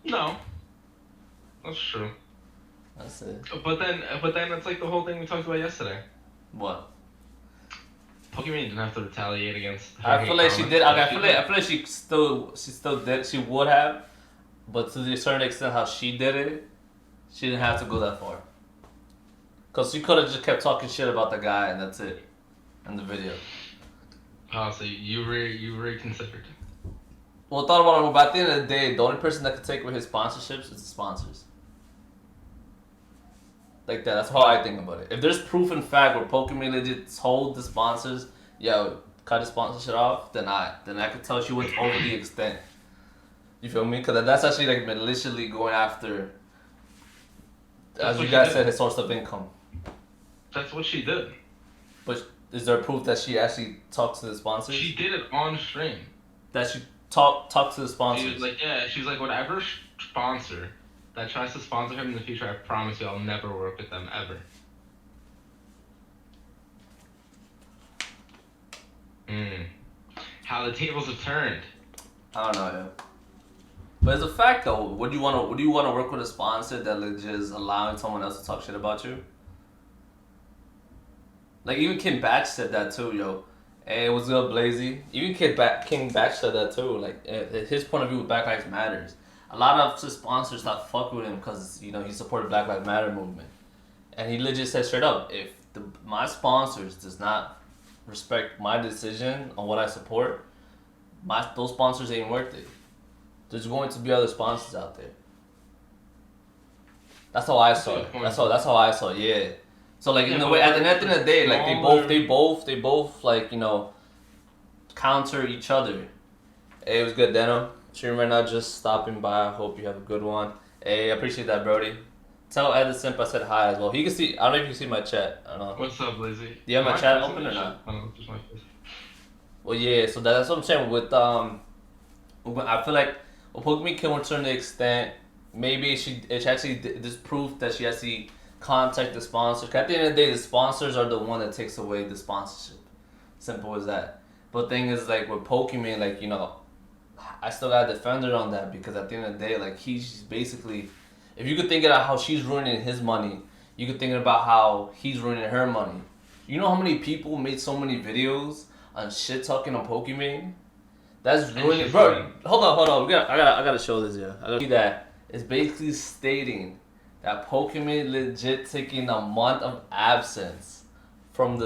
No, that's true. That's it. But then it's like the whole thing we talked about yesterday. What? Pokimane didn't have to retaliate against her I feel like she did. comments, I feel like she still did. She would have, but to a certain extent, how she did it, she didn't have to go that far. Cause she could have just kept talking shit about the guy and that's it, in the video. Oh, so you reconsidered. Well, thought about it, but at the end of the day, the only person that could take away his sponsorships is the sponsors. Like that. That's how I think about it. If there's proof in fact where Pokimane legit told the sponsors, yo, cut the sponsorship off, then I could tell she went over the extent. You feel me? Because that's actually like maliciously going after, as you guys said, his source of income. That's what she did. But is there proof that she actually talked to the sponsors? She did it on stream. That she talked to the sponsors? She was like, yeah, she was like, whatever sponsor that tries to sponsor him in the future, I promise you I'll never work with them, ever. How the tables have turned. I don't know, yeah. But it's a fact though. Would you want to work with a sponsor that legit is allowing someone else to talk shit about you? Like even King Batch said that too, yo. Hey, what's up, Blazy? Even King Batch said that too. Like his point of view with Black Lives Matters. A lot of his sponsors stopped fucking with him because he supported Black Lives Matter movement, and he legit said straight up, if my sponsors does not respect my decision on what I support, those sponsors ain't worth it. There's going to be other sponsors out there. That's how I saw it. That's how I saw it. Yeah. So like in the way, at the end of the day, like they both like counter each other. Hey, it was good, Denim. Stream right now, just stopping by. I hope you have a good one. Hey, I appreciate that, Brody. Tell Ed the Simp I said hi as well. He can see. I don't know if you can see my chat. I don't know. What's up, Lizzie? Do you have my chat open or not? Just my face. Well, yeah. So that's what I'm saying. With I feel like Pokimane can to a certain extent. Maybe it's actually this proof that she actually contact the sponsors. At the end of the day, the sponsors are the one that takes away the sponsorship. Simple as that. But thing is, like with Pokimane, like I still gotta defend her on that because at the end of the day, like he's basically, if you could think about how she's ruining his money, you could think about how he's ruining her money. You know how many people made so many videos on shit talking on Pokimane? That's ruining, bro. Hold on. I gotta show this here. I gotta see that. It's basically stating that Pokimane legit taking a month of absence from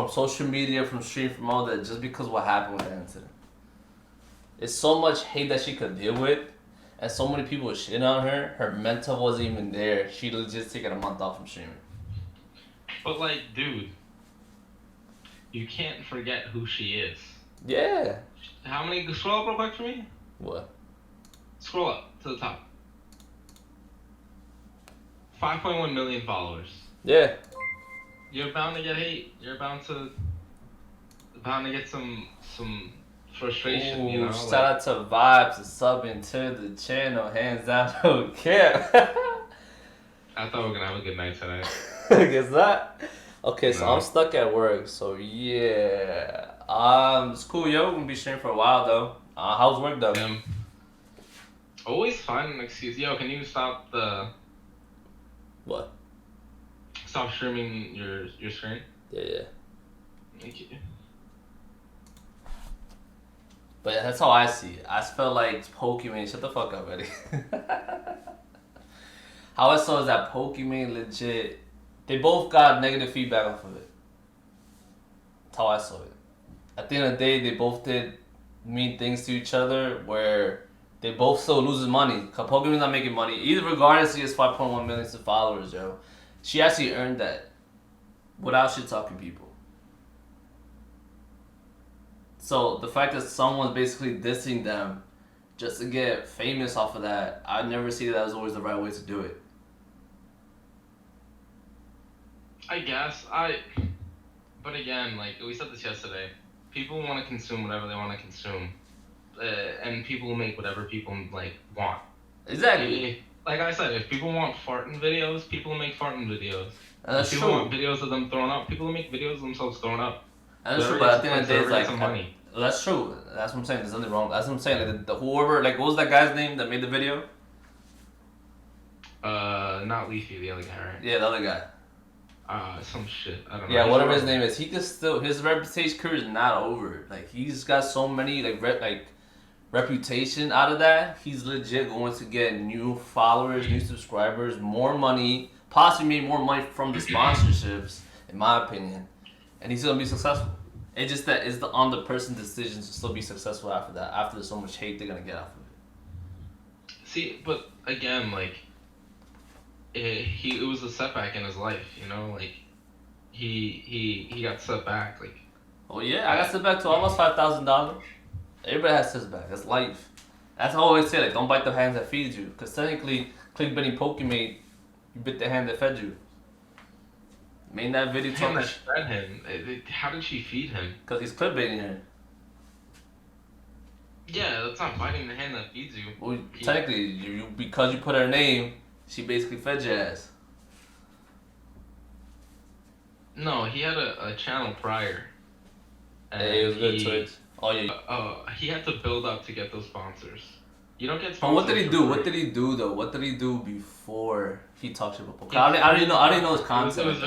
social media, from stream, from all that, just because what happened with the incident. It's so much hate that she could deal with, and so many people shitting on her. Her mental wasn't even there. She legit taking a month off from streaming. But like, dude, you can't forget who she is. Yeah. How many? Scroll up real quick for me. What? Scroll up to the top. 5.1 million followers. Yeah. You're bound to get hate. You're bound to get some frustration. Ooh, shout out to Vibes for subbing to the channel. Hands down, don't care. I thought we were gonna have a good night tonight. Guess that. Okay, so I'm stuck at work. So yeah. It's cool, yo. We're gonna be streaming for a while though. How's work though? Always find an excuse. Yo, can you stop the? What? Stop streaming your screen. Yeah. Thank you. But that's how I see it. I felt like Pokimane. Shut the fuck up, Eddie. How I saw is that Pokimane legit. They both got negative feedback off of it. That's how I saw it. At the end of the day, they both did mean things to each other where they both still losing money. Cause Pokimane's not making money. Either regardless, he has 5.1 million followers, yo. She actually earned that without shit talking people. So the fact that someone's basically dissing them just to get famous off of that, I never see that as always the right way to do it. I guess but again, like we said this yesterday, people want to consume whatever they want to consume, and people will make whatever people like want. Exactly. Like I said, if people want farting videos, people will make farting videos. That's if people want videos of them thrown up, people will make videos of themselves thrown up. That's true, but at the end of the day, it's like money. That's true. That's what I'm saying. There's nothing wrong. That's what I'm saying. Like whoever, like what was that guy's name that made the video? Not Leafy, the other guy, right? Yeah, the other guy. Some shit. I don't know. Yeah, He's whatever one his of them. name is, he can still his reputation career is not over. Like he's got so many reputation out of that. He's legit going to get new followers, new subscribers, more money, possibly make more money from the sponsorships, in my opinion. And he's gonna be successful. It's just that it's on the person's decision to still be successful after that. After there's so much hate they're gonna get off of it. See, but again, like, it was a setback in his life, you know, like, he got set back, like. Oh yeah, I got set back to almost $5,000. Everybody has setback. That's life. That's how I always say, like, don't bite the hand that feeds you. Because technically, clickbaiting Pokimane, you bit the hand that fed you. Made that video The hand talking that fed him. How did she feed him? because he's clickbaiting her. Yeah, that's not biting the hand that feeds you. Well, technically, you because you put her name, she basically fed your ass. No, he had a channel prior. Hey, it was good Twitch. Oh yeah. He had to build up to get those sponsors. You don't get But sponsors. what did he do? What did he do though? What did he do before he talked shit about Pokemon? I didn't know his content.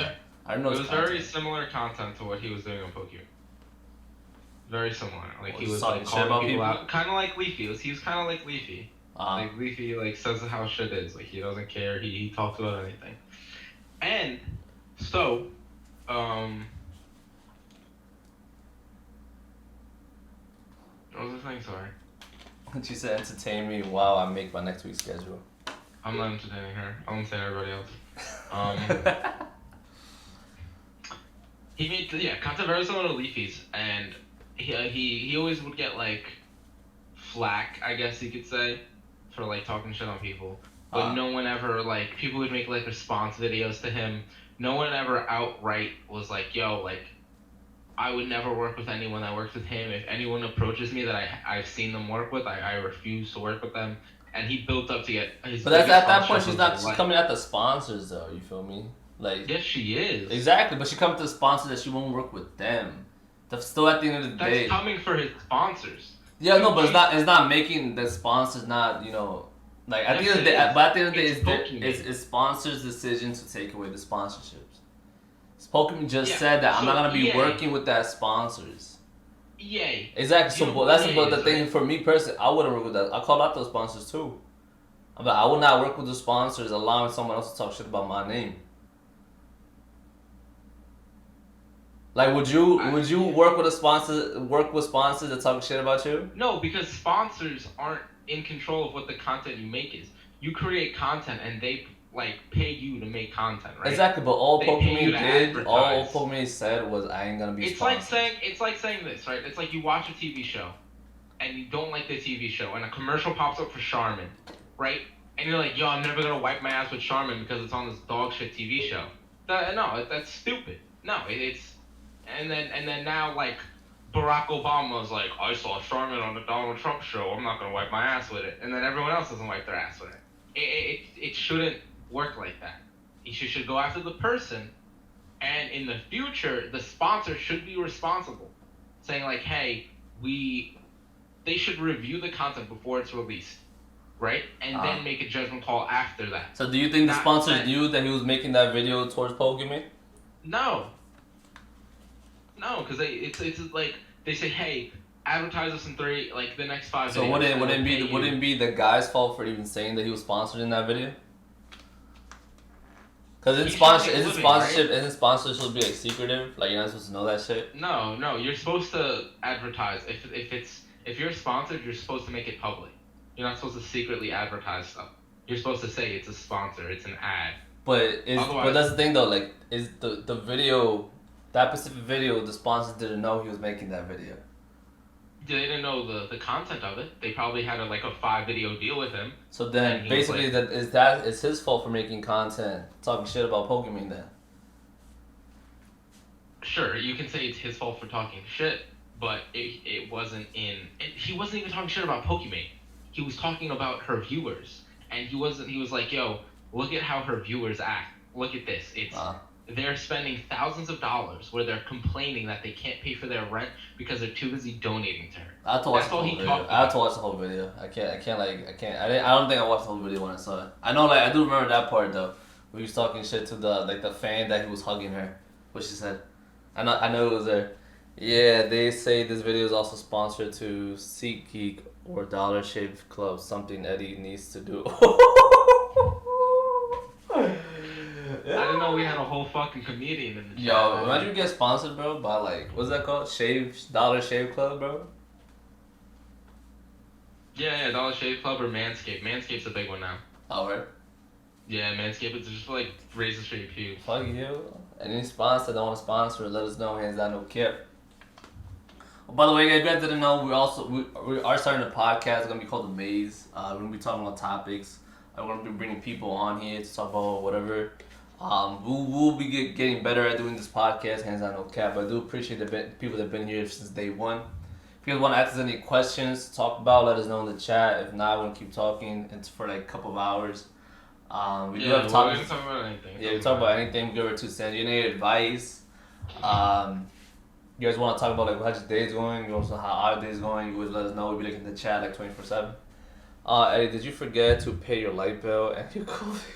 I didn't know his content. Very similar content to what he was doing on Pokemon. Very similar. Like Well, he was talking like shit calling about people people? out, kind of like Leafy. He was kind of like Leafy. Like Leafy, like says how shit is. Like he doesn't care. He talks about anything. And so, what was the thing? Sorry. She said, "Entertain me while I make my next week's schedule." I'm not entertaining her. I'm entertaining everybody else. He made content very similar to Leafy's, and he always would get like flack, I guess you could say, for like talking shit on people. But no one ever like people would make like response videos to him. No one ever outright was like, "Yo, like, I would never work with anyone that works with him. If anyone approaches me that I've seen them work with, I refuse to work with them." And he built up to get his. But that's at that point sponsorship she's not of his life. coming at the sponsors though. You feel me? Like Yes, she is. exactly, but she comes to the sponsors that she won't work with them. That's still at the end of the That's day. coming for his sponsors. Yeah, no, but it's not making the sponsors not like at the end of the day. But at the end of the day, it's sponsors' decision to take away the sponsorships. Pokemon just said that I'm not gonna be working with that sponsors. Yay. Exactly. So, but the thing for me personally, I wouldn't work with that. I called out those sponsors too. But I would not work with the sponsors, allowing someone else to talk shit about my name. Like, would you work with sponsors that talk shit about you? No, because sponsors aren't in control of what the content you make is. You create content and they like pay you to make content, right? Exactly, but all They pay you to Pokimane all advertise. Pokimane said was, I ain't gonna be It's sponsored. like saying this, right? It's like you watch a TV show and you don't like the TV show and a commercial pops up for Charmin, right? And you're like, "Yo, I'm never gonna wipe my ass with Charmin because it's on this dog shit TV show." That's stupid. No, it's and then now like Barack Obama's like, "I saw Charmin on the Donald Trump show. I'm not gonna wipe my ass with it," and then everyone else doesn't wipe their ass with it. It shouldn't work like that. You should go after the person, and in the future, the sponsor should be responsible, saying like, "Hey, they should review the content before it's released, right? And then make a judgment call after that." So do you think the Not sponsors that- knew that he was making that video towards Pokimane? No, because it's like they say, "Hey, advertise us in the next 5 So days." wouldn't be the guy's fault for even saying that he was sponsored in that video? Because He's trying to make a living, isn't sponsorship supposed to be like secretive? Like you're not supposed to know that shit? No, you're supposed to advertise. If you're sponsored, you're supposed to make it public. You're not supposed to secretly advertise stuff. You're supposed to say it's a sponsor, it's an ad. But that's the thing though, like is the video, that specific video, the sponsors didn't know he was making that video. They didn't know the content of it. They probably had a 5-video deal with him. So then And he basically was it's his fault for making content talking shit about Pokemon then. Sure, you can say it's his fault for talking shit, but it wasn't he wasn't even talking shit about Pokimane. He was talking about her viewers. And he was like, "Yo, look at how her viewers act. Look at this. they're spending thousands of dollars where they're complaining that they can't pay for their rent because they're too busy donating to her. I have to watch That's the all whole he video. talked I have to about. watch the whole video. I don't think I watched the whole video when I saw it. I know, like, I do remember that part though. Where he was talking shit to the fan that he was hugging her. What she said. I know it was there. Yeah, they say this video is also sponsored to SeatGeek or Dollar Shave Club. Something Eddie needs to do. I didn't know we had a whole fucking comedian in the chat. Yo, imagine you get sponsored, bro, by like, what's that called? Dollar Shave Club, bro. Yeah, Dollar Shave Club or Manscaped. Manscaped's a big one now. Oh, right. Yeah, Manscaped is just for like razors for your pubes. Fuck you. Any sponsor that want to sponsor, let us know. Hands down, no cap. Oh, by the way, guys, if you guys didn't know, we are starting a podcast. It's gonna be called Yamezz. We're gonna be talking about topics. I'm gonna be bringing people on here to talk about whatever. We'll be getting better at doing this podcast. Hands down, no cap. But I do appreciate the people that've been here since day one. If you guys want to ask us any questions to talk about, let us know in the chat. If not, we're gonna keep talking. It's for like a couple of hours. We do have topics. We can talk about anything. Yeah, we talk about anything. We give our 2 cents. You need advice. You guys want to talk about like how's your day's going? You want to know how our day's going? You would let us know. We'd be like in the chat like 24/7. Eddie, did you forget to pay your light bill and your coffee?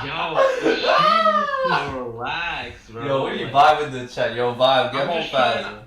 Yo, relax, bro. Yo, what are you vibing in the chat? Yo, vibe. Get home fast.